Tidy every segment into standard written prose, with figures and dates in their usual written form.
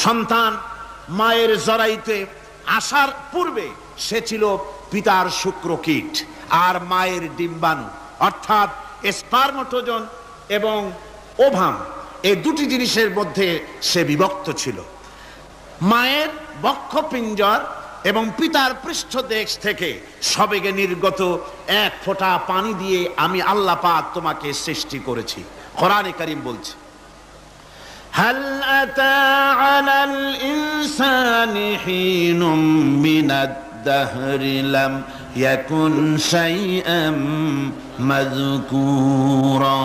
সন্তান মায়ের জরায়ুতে আসার পূর্বে সে ছিল পিতার শুক্রকীট আর মায়ের ডিম্বাণু, অর্থাৎ স্পার্মটোজন এবং ওভাম, এই দুটি জিনিসের মধ্যে সে বিভক্ত ছিল। মায়ের বক্ষপিঞ্জর এবং পিতার পৃষ্ঠদেশ থেকে সবেগে নির্গত এক ফোঁটা পানি দিয়ে আমি আল্লাহ পাক তোমাকে সৃষ্টি করেছি। কোরআনে কারীম বলছে, হাল আতা আলাল ইনসানি হিনুম মিনাদ দাহরি লাম ইয়াকুন শাইআম মাযকুরা।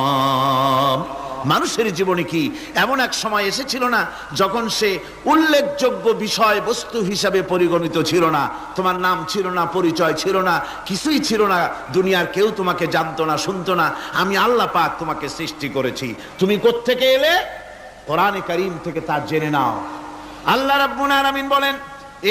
মানুষের জীবনে কি এমন এক সময় এসেছিল না যখন সে উল্লেখযোগ্য বিষয় বস্তু হিসাবে পরিগণিত ছিল না? তোমার নাম ছিল না, পরিচয় ছিল না, কিছুই ছিল না, দুনিয়ার কেউ তোমাকে জানতো না, শুনতো না। আমি আল্লাহ পাক তোমাকে সৃষ্টি করেছি। তুমি কোত্থেকে এলে? কোরআনে কারীম থেকে তা জেনে নাও। আল্লাহ রাব্বুল আলামিন বলেন,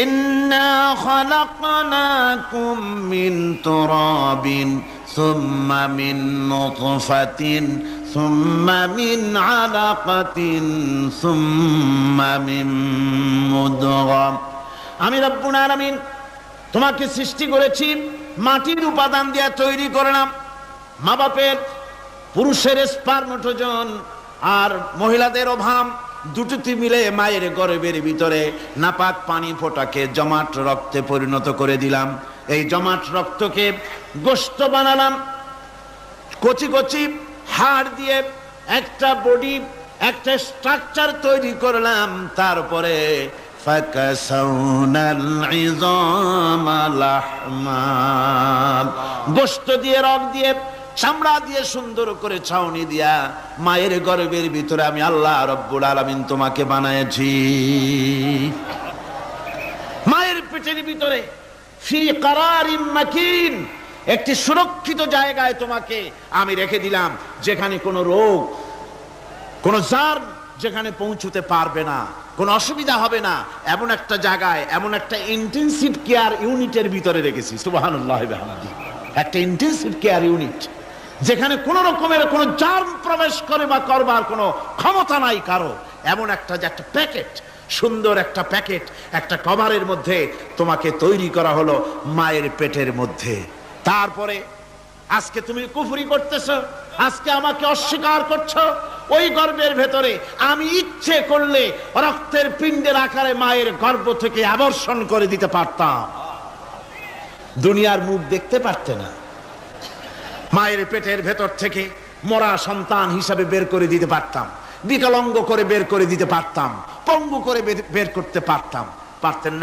ইন্না খালাকনাকুম মিন তুরাবিন সুম্মা মিন নুতফাতিন সুম্মা মিন আলাকাতিন সুম্মা মিন মুদগা। আমি রব্বুল আলামিন তোমাকে সৃষ্টি করেছি, মাটির উপাদান দিয়ে তৈরি করলাম। মা বাপের, পুরুষের স্পার্মটোজন আর মহিলাদের ওভাম দুটোতে মিলে মায়ের গর্ভের ভিতরে নাপাক পানি ফোঁটাকে জমাট রক্তে পরিণত করে দিলাম। এই জমাট রক্তকে গোশত বানালাম, কচি কচি হাড় দিয়ে একটা বডি, একটা স্ট্রাকচার তৈরি করলাম। তারপরে ফাকাসাউনাল ইযামা লাহমা, গোশত দিয়ে, রক দিয়ে, চামড়া দিয়ে সুন্দর করে ছাউনি দিয়া মায়ের গর্ভের ভিতরে আমি আল্লাহ রব্বুল আলামিন তোমাকে বানাইছি। মায়ের পেটের ভিতরে ফি কারারিম মাকিন, একটি সুরক্ষিত জায়গায় তোমাকে আমি রেখে দিলাম, যেখানে কোনো রোগ, কোনো জার্ম যেখানে পৌঁছতে পারবে না, কোনো অসুবিধা হবে না। এমন একটা জায়গায়, এমন একটা ইন্টেনসিভ কেয়ার ইউনিটের ভিতরে রেখেছি। সুবহানাল্লাহ বিহামদিহি। একটা ইন্টেনসিভ কেয়ার ইউনিট যেখানে কোনো রকমের কোনো জার্ম প্রবেশ করে বা করবার কোনো ক্ষমতা নাই কারো। এমন একটা যে একটা প্যাকেট, সুন্দর একটা প্যাকেট, একটা কভারের মধ্যে তোমাকে তৈরি করা হলো মায়ের পেটের মধ্যে। তারপরে আজকে তুমি কুফরি করতেছো, আজকে আমাকে অস্বীকার করছো। ওই গর্ভের ভেতরে আমি ইচ্ছে করলে রক্তের পিণ্ডের আকারে মায়ের গর্ভ থেকে আবর্ষণ করে দিতে পারতাম, দুনিয়ার মুখ দেখতে পারতে না। মায়ের পেটের ভেতর থেকে মরা সন্তান হিসাবে বের করে দিতে পারতাম, বিকলাঙ্গ করে বের করে দিতে পারতাম, পঙ্গু করে বের করতে পারতাম। পারতেন না?